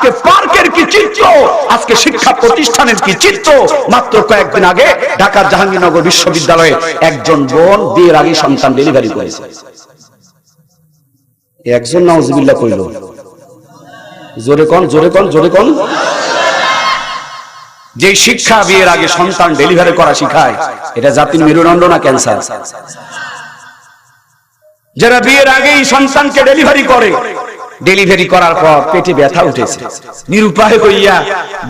আজকে পার্কের কি চিত্র, আজকে শিক্ষা প্রতিষ্ঠানের কি চিত্র। মাত্র কয়েকদিন আগে ঢাকার জাহাঙ্গীরনগর বিশ্ববিদ্যালয়ে একজন বোন বিয়ের আগে সন্তান ডেলিভারি করেছে। একজন নাউজুবিল্লাহ কইল, জোরে কোন জোরে কোন জোরে কোন। যে শিক্ষা বিয়ের আগে সন্তান ডেলিভারি করা শিখায়, এটা জাতির মেরুদণ্ড না ক্যান্সার? যারা বিয়ের আগেই সন্তানকে ডেলিভারি করে, ডেলিভারি করার পর পেটে ব্যথা উঠেছে, নিরুপায় হইয়া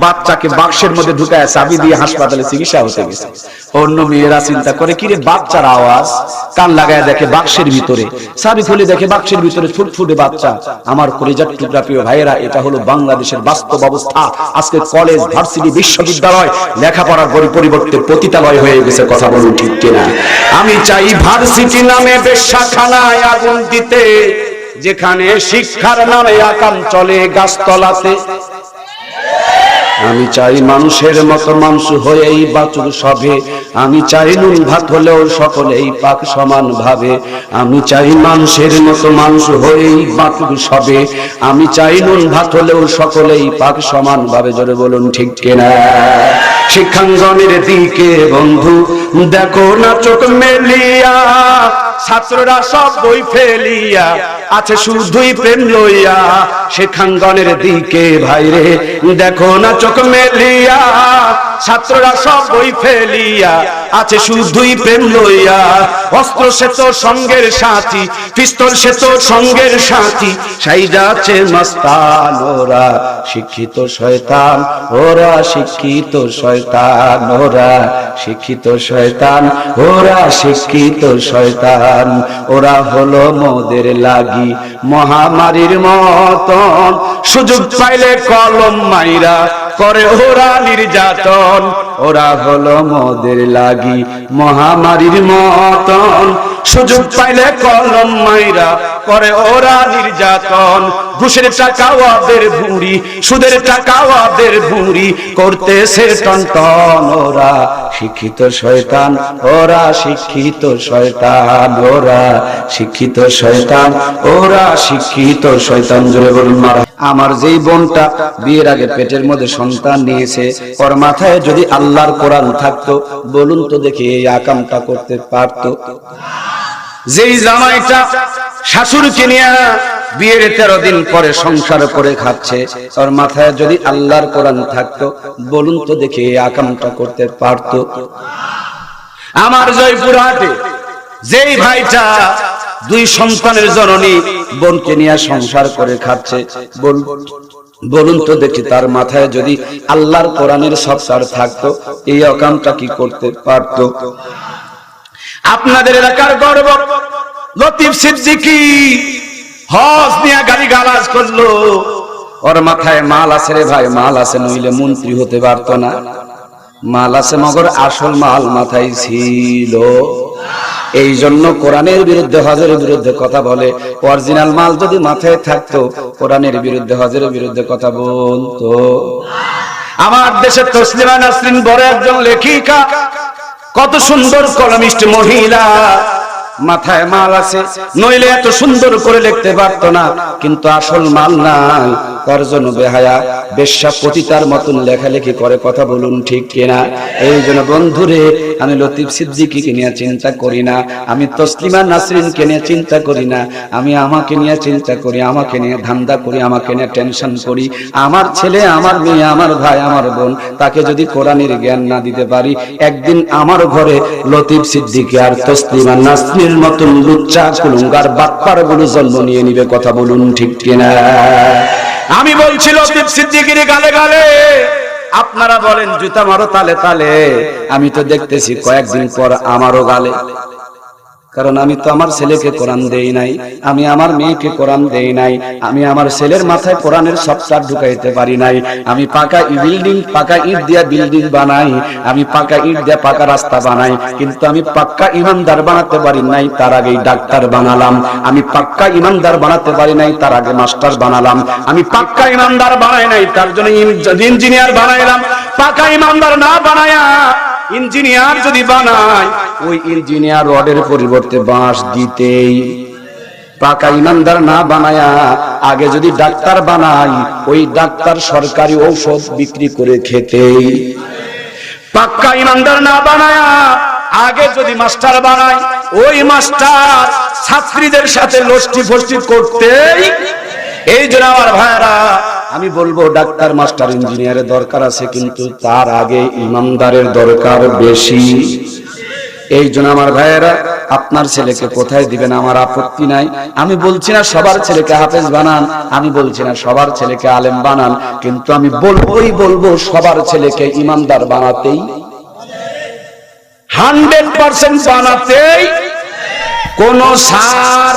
বাচ্চাকে বাক্সের মধ্যে ঢুকায় চাবি দিয়ে হাসপাতালে চিকিৎসা হতে গেছে। অন্য মেয়েরা চিন্তা করে, কিরে বাচ্চার আওয়াজ, কান লাগায় দেখে বাক্সের ভিতরে, চাবি খুলে দেখে বাক্সের ভিতরে ফুটফুটে বাচ্চা। আমার কলিজার টুকরা প্রিয় ভাইয়েরা, এটা হলো বাংলাদেশের বাস্তব অবস্থা। আজকে কলেজ, ভার্সিটি, বিশ্ববিদ্যালয় লেখাপড়ার পরিবর্তে পতিতালয় হয়ে গেছে। কথা বলুন ঠিক কিনা? আমি চাই ভার্সিটি নামে বেশ্যাখানায় আগুন দিতে, যেখানে শিক্ষার নামে আকাম চলে গাছতলাতে। আমি চাই মানুষের মতো মানুষ হয়েই বাঁচুক সবে। আমি চাই নুন ভাত হলেও সকলেই পাক সমান ভাবে। আমি চাই মানুষের মতো মানুষ হয়েই বাঁচুক সবে। আমি চাই নুন ভাত হলেও সকলেই পাক সমান ভাবে। জোরে বলুন ঠিক কিনা? শিক্ষাঙ্গনের দিকে বন্ধু দেখো না চোখ মেলিয়া, ছাত্ররা সব বই ফেলিয়া আছে শুধুই প্রেম লইয়া। শিক্ষাঙ্গনের দিকে ভাইরে দেখো না চোখ মেলিয়া, ছাত্ররা সব বই ফেলিয়া আছে শুধুই প্রেম লইয়া। অস্ত্র সে তো সঙ্গের সাথী, পিস্তল সে তো সঙ্গের সাথী, সাইজা আছে মস্তান ওরা শিক্ষিত শয়তান, ওরা শিক্ষিত শয়তান, ওরা শিক্ষিত শয়তান, ওরা শিক্ষিত শয়তান। ওরা হলো মোদের লাগি মহামারীর মতন, সুযোগ পাইলে কলম মাইরা করে ওরা নির্যাতন। ওরা হলো মোদের লাগি মহামারীর মতন, সুযোগ পাইলে কলম মাইরা করে ওরা নির্যাতন। ঘুষের টাকা ওদের ভুঁড়ি, সুদের টাকা ওদের ভুঁড়ি করতেছে টনটন। ওরা শিক্ষিত শয়তান, ওরা শিক্ষিত শয়তান, ওরা শিক্ষিত শয়তান, ওরা শিক্ষিত শয়তান। জোরে বলুন মারা। আমার যেই বোনটা বিয়ের আগে পেটের মধ্যে সন্তান নিয়েছে, ওর মাথায় যদি আল্লাহর কোরআন থাকতো, বলুন তো দেখি এই আকামটা করতে পারতো? যেই জামাইটা শাশুড়িকে নিয়ে বিয়ের 13 দিন পরে সংসার করে খাচ্ছে, ওর মাথায় যদি আল্লাহর কোরআন থাকতো, বলুন তো দেখি এই আকামটা করতে পারতো? আমার জয়পুরহাটে যেই ভাইটা 2 সন্তানের জননী বোনকে নিয়ে সংসার করে খাচ্ছে, বলুন তো দেখি তার মাথায় যদি আল্লাহর কোরআনের সবসার থাকতো, এই আকামটা কি করতে পারতো? আপনাদের এলাকার গর্ব লতিফ সিদ্দিকী হজ নিয়ে গালি গালাজ করলো, ওর মাথায় মাল আছে রে ভাই, মাল আছে, নইলে মন্ত্রী হতে পারতো না। মাল আছে মগর আসল মাল মাথায় ছিল। এই জন্য কোরআনের বিরুদ্ধে, হজের বিরুদ্ধে কথা বলে। অরিজিনাল মাল যদি মাথায় থাকতো, কোরআনের বিরুদ্ধে, হজের বিরুদ্ধে কথা বলতো। আমার দেশে তসলিমা নাসরিন বড় একজন লেখিকা, কত সুন্দর কলমিস্ট মহিলা, মাথায় মাল আছে, নইলে এত সুন্দর করে লিখতে পারতো না। কিন্তু আসল মাল নাই, তার জন্য বেহায়া বেশ্যা পতিতার মতন লেখালেখি করে। কথা বলুন ঠিক কিনা? এই জন্য বন্ধুরে, আমি লতিফ সিদ্দিকীকে নিয়ে চিন্তা করি না, আমি তসলিমা নাসরিনকে নিয়ে চিন্তা করি না, আমি আমাকে নিয়ে চিন্তা করি, আমাকে নিয়ে ধান্দা করি, আমাকে নিয়ে টেনশন করি। আমার ছেলে, আমার মেয়ে, আমার ভাই, আমার বোন, তাকে যদি কোরআনের জ্ঞান না দিতে পারি, একদিন আমার ঘরে লতিফ সিদ্দিকী আর তসলিমা নাসরিনের মতন লুচ্চা কুলুঙ্গার বাটপার গুলো জন্ম নিয়ে নিবে। কথা বলুন ঠিক কিনা? আমি বলছি লতিফ সিদ্দিকীর গালে গালে, আপনারা বলেন জুতা মারো তালে তালে, আমি তো দেখতেছি কয়েকদিন পর আমারও গালে। কারণ আমি তো আমার ছেলেকে কোরআন দেই নাই, আমি আমার মেয়েকে কোরআন দেই নাই, আমি আমার ছেলের মাথায় কোরআনের সফটওয়্যার ঢুকাইতে পারি নাই। আমি পাকা বিল্ডিং, পাকা ইট দিয়া বিল্ডিং বানাই, আমি পাকা ইট দিয়া পাকা রাস্তা বানাই, কিন্তু আমি পাক্কা ইমানদার বানাতে পারি নাই, তার আগে ডাক্তার বানালাম। আমি পাক্কা ইমানদার বানাতে পারি নাই, তার আগে মাস্টার বানালাম। আমি পাক্কা ইমানদার বানাই নাই, তার জন্য ইঞ্জিনিয়ার বানাইলাম। পাকা ইমানদার না বানায়া ইঞ্জিনিয়ার যদি বানায়, ওই ইঞ্জিনিয়ার রডের পরিবর্তে বাঁশ দিতেই পাকা ইমানদার না বানায়া আগে যদি ডাক্তার বানাই, ওই ডাক্তার সরকারি ঔষধ বিক্রি করে খেতে। পাক্কা ইমানদার না বানায়া আগে যদি মাস্টার বানাই, ওই মাস্টার ছাত্রীদের সাথে লস্টি ফস্টি করতেই। এই জন্য আমার ভাইরা, আমি বলবো ডাক্তার মাস্টার ইঞ্জিনিয়ারের দরকার আছে, কিন্তু তার আগে ইমানদারের দরকার বেশি। এই জন্য আমার ভাইয়েরা, আপনার ছেলেকে কোথায় দিবেন আমার আপত্তি নাই। আমি বলছি না সবার ছেলেকে হাফেজ বানান, আমি বলছি না সবার ছেলেকে আলেম বানান, কিন্তু আমি বলবো সবার ছেলেকে ইমানদার বানাতেই, 100% বানাতেই কোন সার।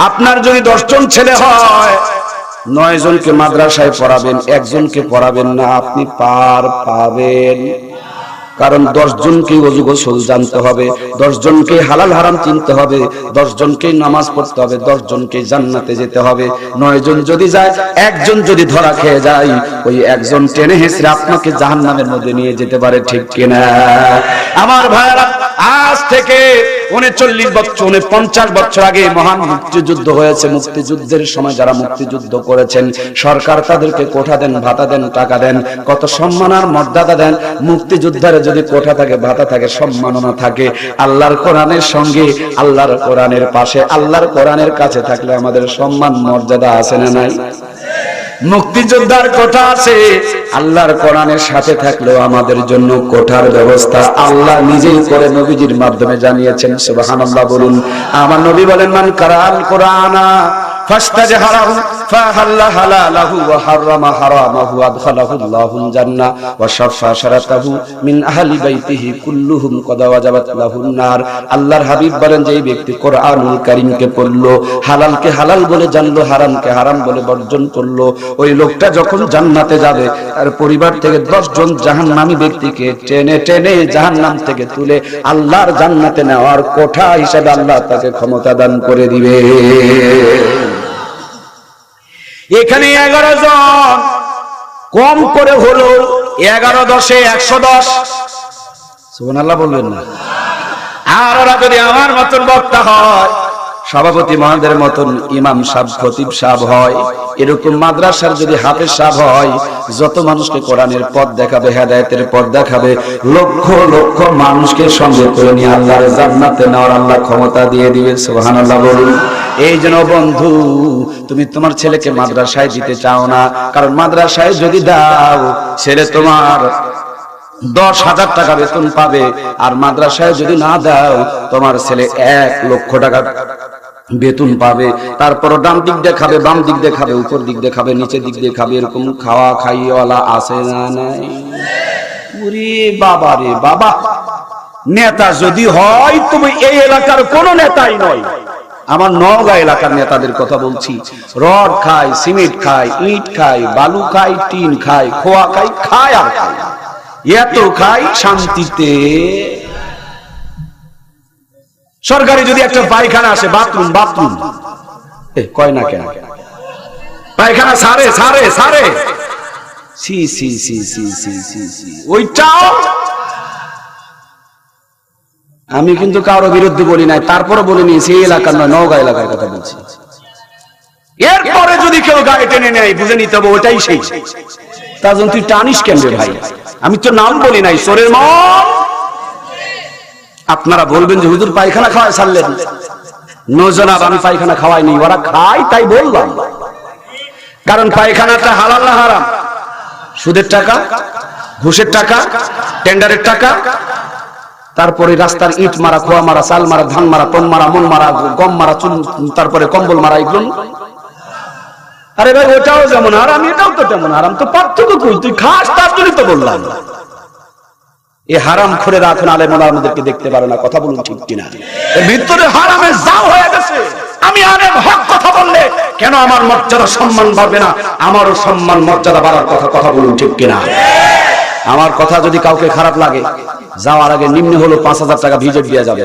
আপনার যদি 10 জন ছেলে হয়, 9 জনকে মাদ্রাসায় পড়াবেন, 1 জনকে পড়াবেন না, আপনি পার পাবেন। কারণ 10 জনকে ওযু গোসল জানতে হবে, 10 জনকে হালাল হারাম চিনতে হবে, 10 জনকে নামাজ পড়তে হবে, 10 জনকে জান্নাতে যেতে হবে। 9 জন যদি যায়, 1 জন যদি ধরা খেয়ে যায়, ওই 1 জন টেনে হেঁচড়ে আপনাকে জাহান্নামের মধ্যে নিয়ে যেতে পারে, ঠিক কিনা? আমার ভাইরা, আজ থেকে 39 বছর 50 বছর আগে মহান মুক্তিযুদ্ধ হয়েছে। মুক্তিযুদ্ধের সময় যারা মুক্তিযুদ্ধ করেছেন, সরকার তাদেরকে কোঠা দেন, ভাতা দেন, টাকা দেন, কত সম্মান আর মর্যাদা দেন। মুক্তিযোদ্ধারে যদি কোঠা থাকে, ভাতা থাকে, সম্মাননা থাকে, আল্লাহর কোরআনের সঙ্গে, আল্লাহর কোরআনের পাশে, আল্লাহর কোরআনের কাছে থাকলে আমাদের সম্মান মর্যাদা আছে না নাই? মুক্তিযোদ্ধার কোঠা আছে, আল্লাহর কোরআনের সাথে থাকলেও আমাদের জন্য কোঠার ব্যবস্থা আল্লাহ নিজেই করে নবীজির মাধ্যমে জানিয়েছেন। সুবহানাল্লাহ বলুন। আমার নবী বলেন, মান কারাল কোরআনা ফাস্তাজহারাহু ফাহাল্লা হালালাহু ওয়া হারামা হারামাহু আদখালাহুল্লাহুল জান্নাহ ওয়া শাফা শারাতাহু মিন আহলি বাইতিহি কুল্লুহুম কদ ওয়াজাবাত লাহুন নার। আল্লাহর হাবিব বলেন, যে ব্যক্তি কোরআনুল কারীমকে পড়লো, হালালকে হালাল বলে জানলো, হারামকে হারাম বলে বর্জন করলো, ওই লোকটা যখন জান্নাতে যাবে, আর পরিবার থেকে 10 জন জাহান্নামী ব্যক্তিকে টেনে টেনে জাহান্নাম থেকে তুলে আল্লাহর জান্নাতে নেওয়ার কোঠা হিসেবে আল্লাহ তাকে ক্ষমতা দান করে দিবে। এখানে 11 জন, কম করে হলো 11 10 110, সুবহানাল্লাহ বলবেন না? আর ওরা যদি আমার মতন বক্তা হয়, সভাপতি মহাদের মতন ইমাম সাহেব, খতিব সাহেব হয়, এরকম মাদ্রাসার যদি হাফেজ সাহেব হয়, যত মানুষকে কোরআনের পথ দেখাবে, হেদায়েতের পথ দেখাবে, লক্ষ লক্ষ মানুষকে সঙ্গে করে নিয়ে আল্লাহর জান্নাতে নেওয়ার আল্লাহ ক্ষমতা দিয়ে দিবে। সুবহানাল্লাহ বলুন। এই জন্য বন্ধু, তুমি তোমার ছেলেকে মাদ্রাসায় দিতে চাও না, কারণ মাদ্রাসায় যদি দাও, ছেলে তোমার 10,000 টাকা বেতন পাবে, আর মাদ্রাসায় যদি না দাও, তোমার ছেলে 1 লক্ষ টাকা বেতন পাবে। তারপর ডান দিক দিয়ে খাবে, বাম দিক দিয়ে খাবে, উপর দিক দিয়ে খাবে, নিচে দিক দিয়ে খাবে, এরকম খাওয়া খাইওয়ালা আছে না নাই? ওরে বাবা রে বাবা, নেতা যদি হয়, তুমি এই এলাকার কোন নেতাই নয়। আমার নওগাঁ এলাকার নেতাদের কথা বলছি। রড খায়, সিমেন্ট খায়, ইট খায়, বালু খায়, টিন খায়, খোয়া খায়, খায় আর খায়, এত খাই শান্তিতে। সরকারি যদি একটা পায়খানা আসে, বাথরুম বাথরুম কয় না কেন? পায়খানা সারে সারে সারে, সি সি সি সি সি সি সি, ওইটাও। আমি কিন্তু কারোর বিরুদ্ধে বলি নাই, তারপরে বলে নিয়েছি এই এলাকার নয়, নওগাঁ এলাকার কথা বলছি। এরপরে যদি কেউ গায়ে টেনে নেয়, বুঝে নিতে হবে ওটাই সেই। তার জন্য তুই টানিস কেন রে ভাই? আমি তো নাম বলি নাই, সোরের মন। আপনারা বলবেন যে হুজুর পায়খানা খাওয়ায় ছাড়লেন। নজনাব, আমি পায়খানা খাওয়াইনি, ওরা খায় তাই বললাম। কারণ পায়খানাটা হালাল না হারাম? সুদের টাকা, ঘুষের টাকা, টেন্ডারের টাকা, তারপরে রাস্তার ইট মারা, খোয়া মারা, চাল মারা, ধান মারা, পন মারা, মন মারা, গম মারা, চুল, তারপরে কম্বল মারা, এগুলো। আরে ভাই, ওটাও যেমন হারাম, এটাও তো তেমন হারাম, তো পার্থক্য কই? তুই খাস, তার জন্যই তো বললাম। এই হারাম খোরে রাখুন, আলেম ওলামাদেরকে দেখতে পারে না, কথা বলুন ঠিক কিনা? এর ভিতরে হারামে যা হয়ে গেছে। আমি আলেম হক কথা বললে কেন আমার মর্যাদা সম্মান বাড়বে না? আমারও সম্মান মর্যাদা বাড়ার কথা বলুন ঠিক কিনা? আমার কথা যদি কাউকে খারাপ লাগে, যাওয়ার আগে নিম্ন হলো 5,000 টাকা ভিজিট দেওয়া যাবে,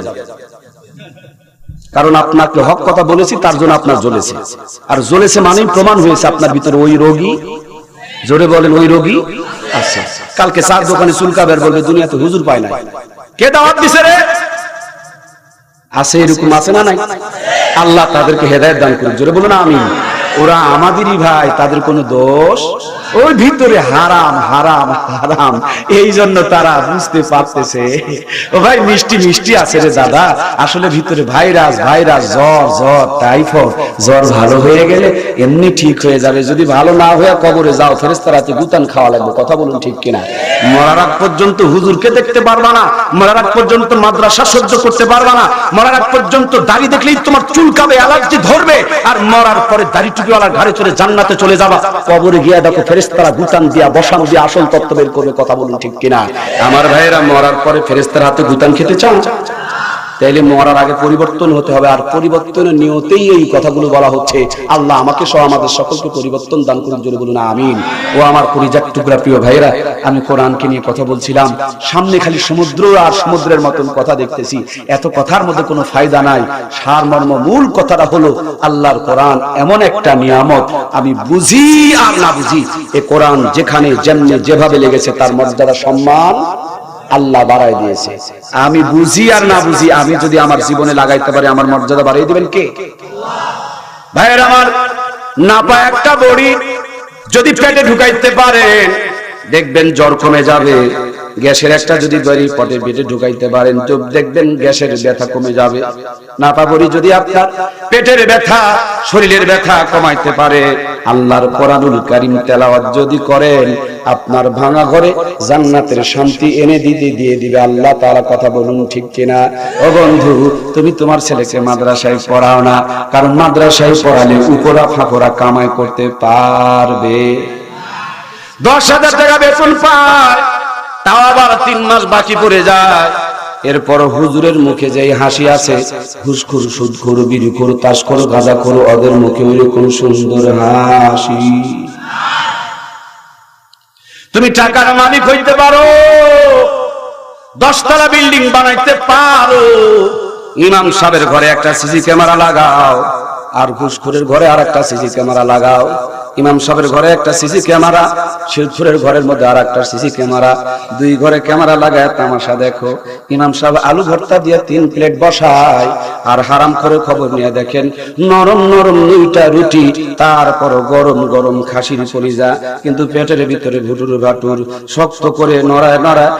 কারণ আপনাকে হক কথা বলেছি, তার জন্য আপনার জ্বলেছে। আর জ্বলেছে মানেই প্রমাণ হয়েছে আপনার ভিতরে ওই রোগী। জোরে বলেন, ওই রোগী আছে। কালকে চার দোকানে চুলকাবের বলবে দুনিয়াতে হুজুর পায় না। কে দাওয়াত দিছে রে? আছে, এরকম আছে না নাই? আল্লাহ তাদেরকে হেদায়েত দান করুন, জোরে বলুন আমিন। ওরা আমাদেরই ভাই, তাদের কোনো দোষ, ওই ভিতরে হারাম হারাম হারাম, এই জন্য তারা বুঝতে পারতেছে। ও ভাই মিষ্টি মিষ্টি আছে রে দাদা, আসলে ভিতরে ভাইরাস ভাইরাস, জ্বর জ্বর টাইফয়েড, জ্বর ভালো হয়ে গেলে এমনি ঠিক হয়ে যাবে, যদি ভালো না হয়ে কবরে যাও ফেরেশতারাতে গুতান খাওয়া লাগবে। কথা বলুন ঠিক কিনা? মরার আগ পর্যন্ত হুজুরকে দেখতে পারবা না, মরার আগ পর্যন্ত মাদ্রাসা সহ্য করতে পারবা না, মরার আগ পর্যন্ত দাড়ি দেখলেই তোমার চুলকাবে, অ্যালার্জি ধরবে, আর মরার পরে দাড়ি টুপিওয়ালার ঘরে চলে জান্নাতে চলে যাবা। কবরে গিয়া দেখো ফেরেশতারা গুতান দিয়া বসান দিয়া আসল তত্ত্ব বের করবে। কথা বলুন ঠিক কিনা? আমার ভাইয়েরা, মরার পরে ফেরেশতার হাতে গুতান খেতে চান? তাইলে মরার আগে পরিবর্তন হতে হবে, আর পরিবর্তনের নিয়তেই এই কথাগুলো বলা হচ্ছে। আল্লাহ আমাকে সহ আমাদের সকলকে পরিবর্তন দান করুন, জোরে বলুন আমিন। ও আমার পরিজাত টুকরা প্রিয় ভাইরা, আমি কোরআনকে নিয়ে কথা বলছিলাম, সামনে খালি সমুদ্র আর সমুদ্রের মতন কথা দেখতেছি, এত কথার মধ্যে কোনো ফায়দা নাই। সারমর্ম মূল কথাটা হলো আল্লাহর কোরআন এমন একটা নিয়ামত, আমি বুঝি আর না বুঝি, এ কোরআন যেখানে যেমনি যেভাবে লেগেছে তার মর্যাদা সম্মান আল্লাহ বাড়াই দিয়েছে। আমি বুঝি আর না বুঝি, আমি যদি আমার জীবনে লাগাইতে পারি আমার মর্যাদা বাড়িয়ে দিবেন কে? ভাইয়ের আমার, নাপা একটা বড়ি যদি পেটে ঢুকাইতে পারেন দেখবেন জ্বর কমে যাবে। গ্যাসের একটা যদি বড়ি পেটে ঢুকাইতে পারেন তো দেখবেন গ্যাসের ব্যথা কমে যাবে। নাপা বড়ি যদি আপনার পেটের ব্যথা, শরীরের ব্যথা কমাইতে পারে, আল্লাহর কোরআনুল কারীম তেলাওয়াত যদি করেন, আপনার ভাঙা ঘরে জান্নাতের শান্তি এনে দিয়ে দিবে আল্লাহ তাআলা। কথা বলুন ঠিক কিনা? ও বন্ধু, তুমি তোমার ছেলেকে মাদ্রাসায় পড়াও না, কারণ মাদ্রাসায় পড়ালে উপরা ফাঁকরা কামাই করতে পারবে। 10,000 টাকা বেতন পায়, তাও আবার 3 মাস বাকি পড়ে যায়। এরপর হুজুরের মুখে যেই হাসি আছে, ঘুষখোর সুদখোর বিড়িখোর তাসখোর গাঁজাখোর, ওদের মুখে ওইরকম সুন্দর হাসি। তুমি টাকার মালিক হইতে পারো, 10 তলা বিল্ডিং বানাইতে পারো, ইমাম সাহেবের ঘরে একটা সিসি ক্যামেরা লাগাও, আর ঘুষখোরের ঘরে আর একটা সিসি ক্যামেরা লাগাও। ইমাম সাহেবের ঘরে একটা সিসি ক্যামেরা, শিরপুরের ঘরের মধ্যে আর একটা সিসি ক্যামেরা, 2 ঘরে ক্যামেরা লাগায় তামাশা দেখো। ইমাম সাহেব আলু ভর্তা দিয়ে 3 প্লেট বসায়, আর হারাম করে খবর নিয়ে দেখেন নরম নরম 2টা রুটি, তারপর গরম গরম খাসির কলিজা, কিন্তু পেটের ভিতরে ভুটুর ভাটুর শক্ত করে নড়ায় নড়ায়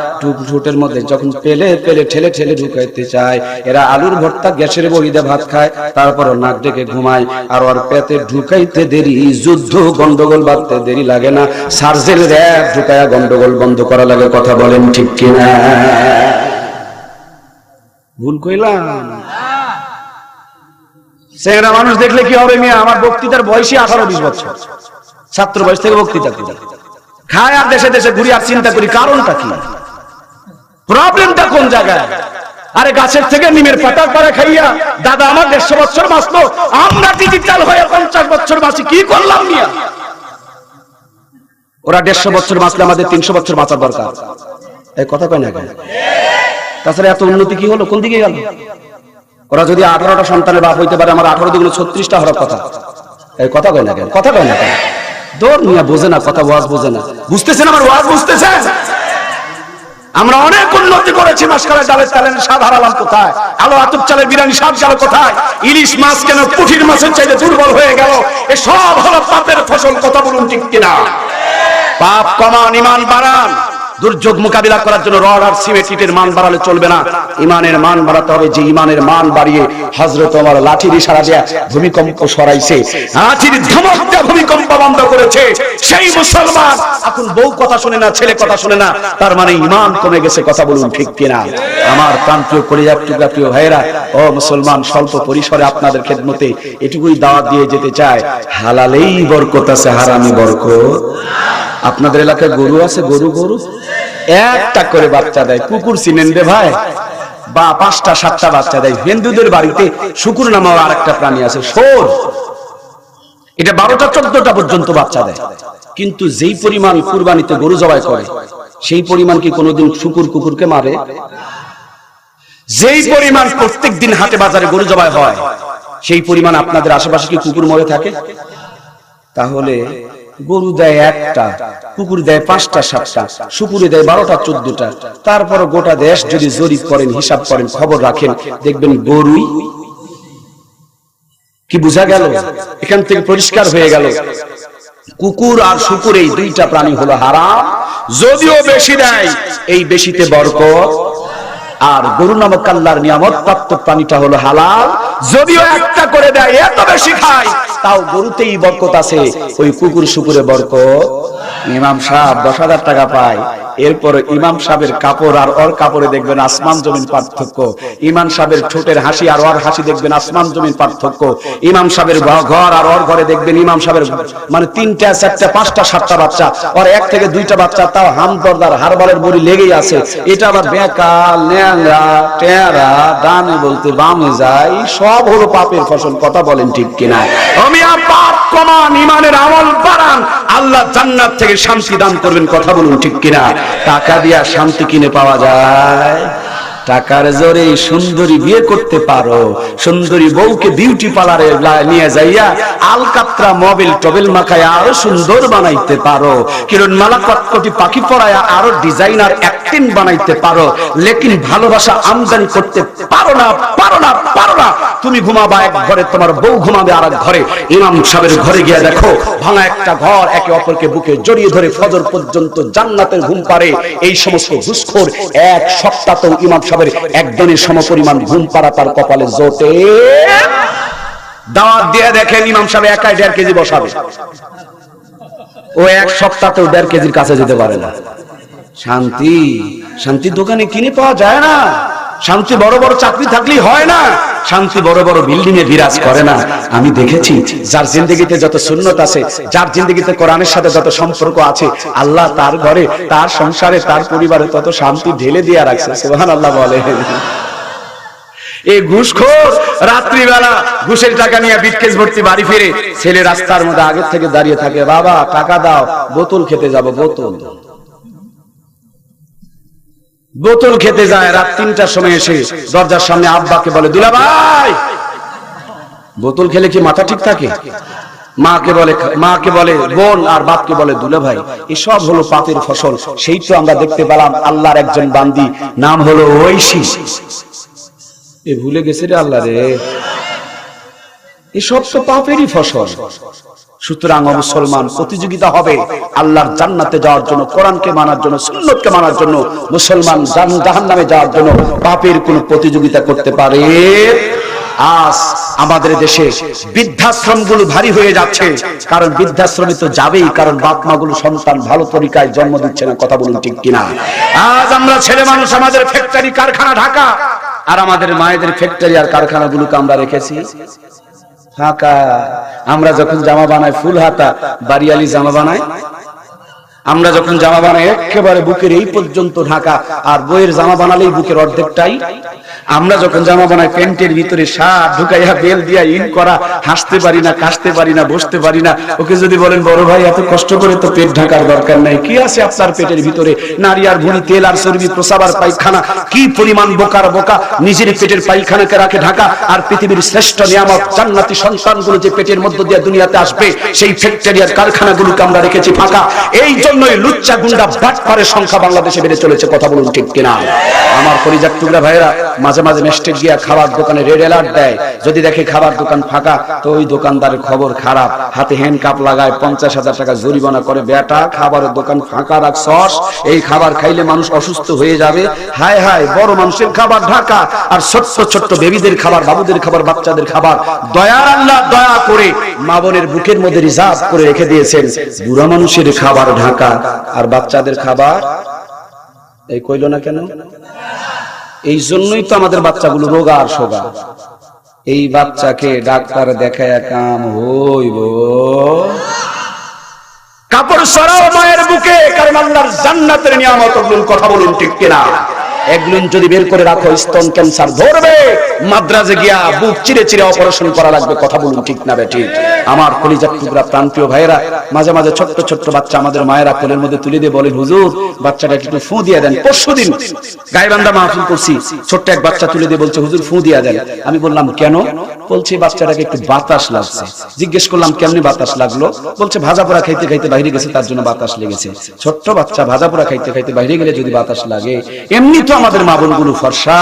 ঠুটের মধ্যে যখন পেলে পেলে ঠেলে ঠেলে ঢুকাইতে চায়। এরা আলুর ভর্তা গ্যাসের বড়িতে ভাত খায়, তারপর নাক ডেকে ঘুমায়, আর ওর পেটে ঢুকাইতে দেরি, যুদ্ধ গন্ডগোল বাঁধতে দেরি লাগে না, সার্জেল র‍্যাব ঢুকায়া গন্ডগোল বন্ধ করা লাগে। কথা বলেন ঠিক কিনা? ভুল কইলাম? চেহারা মানুষ দেখলে কি হবে মিয়া? আমার বক্তৃতার বয়সই 18-20 বছর, ছাত্র বয়স থেকে বক্তৃতা করি, খায় আর দেশে দেশে ঘুরি আর চিন্তা করি কারণটা কি, প্রবলেমটা কোন জায়গায়। আরে গাছের থেকে নিমের পাতা করে খাইয়া দাদা আমার 150 বছর বাঁচলো, আমরা ডিজিটাল হয়ে 50 বছর বাঁচি, কি করলাম মিয়া? ওরা 150 বছর বাঁচলে আমাদের 300 বছর বাঁচার দরকার। এই কথা কয় না কেন? তাছাড়া এত উন্নতি কি হলো, কোন দিকে গেল? ওরা যদি 18টা সন্তানের বাপ হইতে পারে, আমার 18 দুগুলো 36টা হওয়ার কথা। এই কথা কয় না কেন? কথা কয় না কেন? দৌড় মিয়া, বোঝে না কথা, ওয়াজ বোঝে না। বুঝতেছেন আমার ওয়াজ? বুঝতেছেন? আমরা অনেক উন্নতি করেছি, মাসকালের ডালের চালের স্বাদ হারালাম কোথায়? আলো আতপ চালের বিরিয়ানি স্বাদ গেল কোথায়? ইলিশ মাছ কেন পুঁটির মাছের চাইতে দুর্বল হয়ে গেল? এ সব হলো পাপের ফসল। কথা বলুন ঠিক কিনা? পাপ কমান, ইমান বাড়ান। দুর্যোগ মোকাবিলা করার জন্য রড আর সিমেন্ট ইটের মান বাড়ালে চলবে না, ইমানের মান বাড়াতে হবে। যে ইমানের মান বাড়িয়ে হযরত ওমর লাঠির ইশারা দিয়ে ভূমিকম্প সরাইছে, লাঠির ধমক দিয়ে ভূমিকম্প বন্ধ করেছে, সেই মুসলমান এখন বউ কথা শুনে না, ছেলে কথা শুনে না, তার মানে ইমান কমে গেছে। কথা বলুন ঠিক কিনা? আমার প্রান্তীয় কলিজার টুকরা প্রিয় ভাইরা, ও মুসলমান, স্বল্প পরিসরে আপনাদের খেদমতে এটুকুই দাওয়াত দিয়ে যেতে চায়, হালালেই বরকত আছে, হারামি বরকত। আপনাদের এলাকায় গরু আছে? গরু গরু একটা করে বাচ্চা দেয়। কুকুর চিনেন রে ভাই? বা 5টা 7টা বাচ্চা দেয়। হিন্দুদের বাড়িতে শুকুর নামে আর একটা প্রাণী আছে, শোর, এটা 12টা 14টা পর্যন্ত বাচ্চা দেয়। কিন্তু যেই পরিমাণ কুরবানিতে গরু জবাই করে, সেই পরিমাণ কি কোনোদিন শুকুর কুকুরকে মারে? যেই পরিমাণ প্রত্যেকদিন হাটে বাজারে গরু জবাই হয়, সেই পরিমাণ আপনাদের আশেপাশে কি কুকুর মরে থাকে? তাহলে গরু দেয় একটা, কুকুর দেয় 5টা 7টা, শুকুরে দেয় 12টা 14টা। তারপর গোটা দেশ যদি জরিপ করেন, হিসাব করেন, খবর রাখেন, দেখবেন গরুই। কি বোঝা গেল? এখান থেকে পরিষ্কার হয়ে গেল কুকুর আর শুকুর এই দুইটা প্রাণী হলো হারাম। যদিও বেশি দেয়, এই বেশিতে বরকত। আর গরু নামক আল্লাহর নিয়ামত প্রাপ্ত প্রাণীটা হলো হালাল, যদিও একটা করে দেয়, এত বেশি খায়, তাও গরুতেই বরকত আছে, ওই কুকুর শুকুরে বরকত। ইমাম সাহেব 10,000 টাকা পায়, এরপর ইমাম সাহেবের কাপড় আর ওর কাপড়ে দেখবেন আসমান জমিন পার্থক্য। ইমাম সাহেবের ঠোঁটের হাসি আর ওর হাসি দেখবেন আসমান জমিন পার্থক্য। ইমাম সাহেবের ঘর আর ওর ঘরে দেখবেন ইমাম সাহেবের মানে 3টা 4টা 5টা 7টা বাচ্চা, ওর 1 থেকে 2টা বাচ্চা, তাও হামদর্দার হারবালের বড়ি লেগেই আছে। এটা আবার বেকার ন্যাংরা টেরা, ডানে বলতে বামে যায়, সব হলো পাপের ফসল। কথা বলেন ঠিক কিনা? আমি পাপ কমান, ইমানের আমল বাড়ান, আল্লাহ জান্নাত থেকে শান্তি দান করবেন। কথা বলুন ঠিক কিনা? টাকা দিয়া শান্তি কিনে পাওয়া যায়? টাকার জোরে সুন্দরী বিয়ে করতে পারো, সুন্দরী বউকে বিউটি পার্লারে নিয়ে যাইয়া আলকাতরা মোবিল টবেল মাখায় আরো সুন্দর বানাইতে পারো, কিরণ মালা কটকটি পাখি পরায়া আরো ডিজাইনার অ্যাক্টিং বানাইতে পারো, লেকিন ভালোবাসা আমদানি করতে পারো না, পারো না, পারো না। তুমি ঘুমাবা এক ঘরে, তোমার বউ ঘুমাবে আর এক ঘরে। ইমাম সাহেবের ঘরে গিয়ে দেখো ভাঙা একটা ঘর, একে অপরকে বুকে জড়িয়ে ধরে ফজর পর্যন্ত জান্নাতের ঘুম পারে। এই সমস্ত ঘুষখোর এক সপ্তাহ ইমাম সাহেবের একজনের সমপরিমাণ ঘুম পাড়া তার কপালে জোটে। দাওয়াত দিয়ে দেখেন ইমাম সাহেব একাই 1.5 কেজি বসাবে, ও এক সপ্তাহেও 1.5 কেজির কাছে যেতে পারে না। শান্তি, শান্তি দোকানে কিনে পাওয়া যায় না। শান্তি বড় বড় চাকরি থাকলেই হয় না, শান্তি বড় বড় বিল্ডিং এ বিরাজ করে না। আমি দেখেছি যার জিন্দগিতে যত সুন্নত আছে, যার জিন্দগিতে কোরআনের সাথে যত সম্পর্ক আছে, আল্লাহ তার ঘরে, তার সংসারে, তার পরিবারে তত শান্তি ঢেলে দিয়ে রাখছে। সুবহানাল্লাহ বলে। এই ঘুষখোর রাত্রিবেলা ঘুষের টাকা নিয়ে বিটকেস ভর্তি বাড়ি ফিরে, ছেলে রাস্তার মধ্যে আগে থেকে দাঁড়িয়ে থাকে, বাবা টাকা দাও, বোতল খেতে যাব। বোতল খেতে যায়, রাত 3টার সময় এসে দরজার সামনে আব্বাকে বলে, দুলা ভাই বোতল খেলে কি মাথা ঠিক থাকে? মাকে বলে বোন, আর বাপকে বলে দুলা ভাই। এসব হলো পাপের ফসল। সেই তো আমরা দেখতে পেলাম আল্লাহর একজন বান্দি, নাম হলো ঐশী। এ ভুলে গেছে রে আল্লাহ রে, এসব তো পাপেরই ফসল। সুতরাং মুসলমান প্রতিযোগিতা হবে আল্লাহর জান্নাতে যাওয়ার জন্য, কোরআনকে মানার জন্য, সুন্নতকে মানার জন্য। মুসলমান জাহান্নামে যাওয়ার জন্য পাপের কোন প্রতিযোগিতা করতে পারে? আজ আমাদের দেশে বৃদ্ধাশ্রমগুলো ভারী হয়ে যাচ্ছে, কারণ বৃদ্ধাশ্রমে তো যাবেই, কারণ বাপ মা গুলো সন্তান ভালো তরিকায় জন্ম দিচ্ছে না। কথা বলুন ঠিক কিনা? আজ আমরা ছেলে মানুষ, আমাদের ফ্যাক্টরি কারখানা ঢাকা, আর আমাদের মায়েদের ফ্যাক্টরি আর কারখানাগুলোকে আমরা রেখেছি ফাঁকা। আমরা যখন জামা বানাই ফুল হাতা বাড়িয়ালি জামা বানাই, আমরা যখন জামা বানাই একেবারে বুকের এই পর্যন্ত ঢাকা, আর বইয়ের জামা বানালেই বুকের অর্ধেকটাই। আমরা যখন জামা বানাই প্যান্টের ভিতরে শার্ট ঢুকাইয়া বেল দিয়া ইন করা, হাসতে পারি না, কাশতে পারি না, বসতে পারি না। ওকে যদি বলেন বড় ভাই এত কষ্ট করে তো পেট ঢাকার দরকার নাই, কি আছে আপনার পেটের ভিতরে? নারী আর ভুঁড়ি, তেল আর চর্বি, প্রসাব আর পায়খানা। কি পরিমাণ বোকার বোকা নিজের পেটের পায়খানাকে রাখে ঢাকা, আর পৃথিবীর শ্রেষ্ঠ নিয়ামত জান্নাতি সন্তানগুলো যে পেটের মধ্য দিয়ে দুনিয়াতে আসবে, সেই ফ্যাক্টরি আর কারখানাগুলোকে আমরা রেখেছি ফাঁকা। এই জন্যই লুচ্চা গুন্ডা বাটপারের সংখ্যা বাংলাদেশে বেড়ে চলেছে। কথা বলুন ঠিক কিনা? আমার পরিজাত টুকরা ভাইরা মাঝে মাঝে নেস্টে গিয়া খাবার দোকানে রেড অ্যালার্ট দেয়, যদি দেখে খাবার দোকান ফাঁকা, তো ওই দোকানদারের খবর খারাপ, হাতে হ্যান্ড কাপ লাগায় 50,000 টাকা জরিমানা করে, বেটা খাবারের দোকান ফাঁকা রাখছস, এই খাবার খাইলে মানুষ অসুস্থ হয়ে যাবে। হায় হায়, বড় মানুষের খাবার ঢাকা, আর ছোট্ট ছোট্ট বেবিদের খাবার, বাবুদের খাবার, বাচ্চাদের খাবার দয়ার আল্লাহ দয়া করে মা বোনের বুকের মধ্যে রিজার্ভ করে রেখে দিয়েছেন। বুড়া মানুষের খাবার ঢাকা, আর বাচ্চাদের খাবার এই কইল না কেন? এই জন্যই তো আমাদের বাচ্চাগুলো রোগা আর সোগা। এই বাচ্চাকে ডাক্তার দেখায় কাম হইব? কাপড় সরাও মায়ের বুকে, কারণ আল্লাহর জান্নাতের নিয়ামত। কথা বলুন ঠিক কিনা? এগুলো যদি বের করে রাখো স্তন ক্যান্সার ধরবে, মাদ্রাজে গিয়া বুক চিরে চিরে অপারেশন করা লাগবে। কথা বলুন ঠিক না বেঠিক? আমার কলিজার টুকরা প্রাণপ্রিয় ভাইয়েরা, মাঝে মাঝে ছোট্ট ছোট্ট বাচ্চা আমাদের মায়েরা কোলের মধ্যে তুলে দিয়ে বলেন, হুজুর বাচ্চাটাকে একটু ফু দিয়ে দেন। পরশুদিন গাইবান্ধা মাহফিল করছি, ছোট্ট এক বাচ্চা তুলে দিয়ে বলছে, হুজুর ফু দিয়ে দেন। আমি বললাম কেন? বলছে বাচ্চাটাকে একটু বাতাস লাগছে। জিজ্ঞেস করলাম কেমনি বাতাস লাগলো? বলছে ভাজা পোড়া খাইতে খাইতে বাইরে গেছে, তার জন্য বাতাস লেগেছে। ছোট্ট বাচ্চা ভাজা পোড়া খাইতে খাইতে বাইরে গেলে যদি বাতাস লাগে, এমনি তো আমাদের মা বোনগুলো ফর্সা,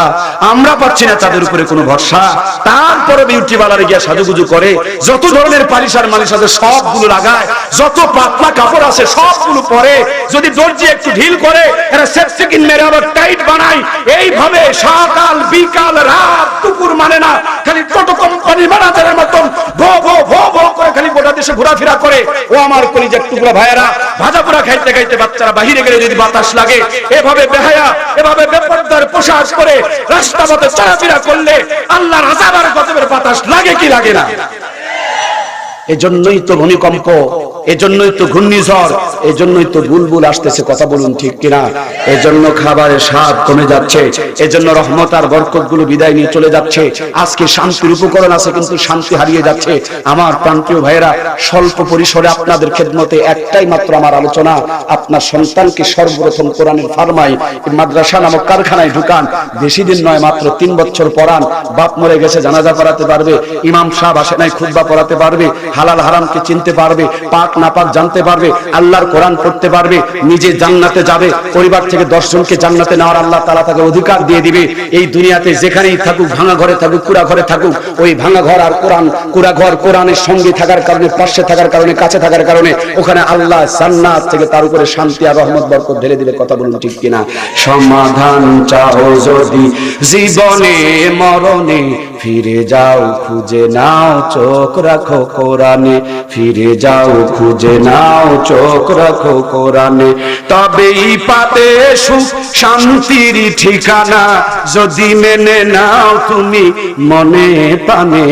আমরা পাচ্ছি না তাদের উপরে কোনো ভরসা, তারপরে বিউটি পার্লারে গিয়া সাজুগুজু করে, যত ধরনের পালিশ আর মালিশ আছে সবগুলো লাগায়, যত পাতলা কাপড় আছে সবগুলো পরে, যদি দর্জি একটু ঢিল করে এরা সেফটিকিন মেরে আবার টাইট বানায়। এইভাবে সকাল বিকাল রাত দুপুর মানে না, খালি টোটো কোম্পানি ম্যানেজারের মতন ভো ভো ভো ভো করে খালি গোটা দেশে ঘোরাফেরা করে। ও আমার কলিজার টুকরা ভাইয়েরা, ভাজা পোড়া খাইতে খাইতে বাচ্চারা বাহিরে গেলে যদি বাতাস লাগে, এভাবে বেহায়া এভাবে বেপরদার পোশাক করে রাস্তাঘাটে চলাফেরা করলে আল্লাহর আযাব আর গজবের বাতাস লাগে কি লাগে না? এজন্যই তো ভূমিকম্প, এজন্যই তো ঘূর্ণিঝড়, এজন্যই তো বুলবুল আসতেছে। কথা বলুন ঠিক কিনা? এজন্য খাবারের স্বাদ কমে যাচ্ছে, এজন্য রহমত আর বরকত গুলো বিদায় নিয়ে চলে যাচ্ছে। আজকে শান্তির উপকরণ আছে কিন্তু শান্তি হারিয়ে যাচ্ছে। আমার প্রাণপ্রিয় ভাইয়েরা, স্বল্প পরিসরে আপনাদের খেদমতে একটাই মাত্র আমার আলোচনা, আপনার সন্তানকে সর্বপ্রথম কোরআনের ফারমাই মাদ্রাসা নামক কারখানায় ঢুকান। বেশি দিন নয়, মাত্র 3 বছর পড়ান। বাপ মরে গেছে, জানাজা পড়াতে পারবে, ইমাম সাহেব আসে নাই খুতবা পড়াতে পারবে, হালাল হারামকে চিনতে পারবে, পাক নাপাক জানতে পারবে, আল্লাহর কোরআন পড়তে পারবে, নিজে জান্নাতে যাবে, পরিবার থেকে 10 জনকে জান্নাতে নেওয়ার আল্লাহ তাআলা তাকে অধিকার দিয়ে দিবে। এই দুনিয়াতে যেখানেই থাকুক, ভাঙা ঘরে থাকুক, কুড়া ঘরে থাকুক, ওই ভাঙা ঘর আর কোরআন, কুড়া ঘর কোরআনের সঙ্গে থাকার কারণে, পাশে থাকার কারণে, কাছে থাকার কারণে ওখানে আল্লাহ জান্নাত থেকে তার উপরে শান্তি আর রহমত বরকত ঢেলে দিবে। কথা বলুন ঠিক কিনা? সমাধান চাও যদি জীবনে মরণে, ফিরে যাও খুঁজে নাও, চোখ রাখো কোরআনে, ফিরে যাও খুঁজে নাও, চোখ রাখো কোরআনে, তবেই পাবে সুখ শান্তির ঠিকানা, যদি মেনে নাও তুমি মনে প্রাণে।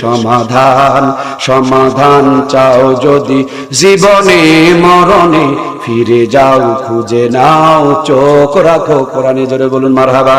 সমাধান সমাধান চাও যদি জীবনে মরণে, ফিরে যাও খুঁজে নাও, চোখ রাখো কোরআনে। জোরে বলুন মারহাবা।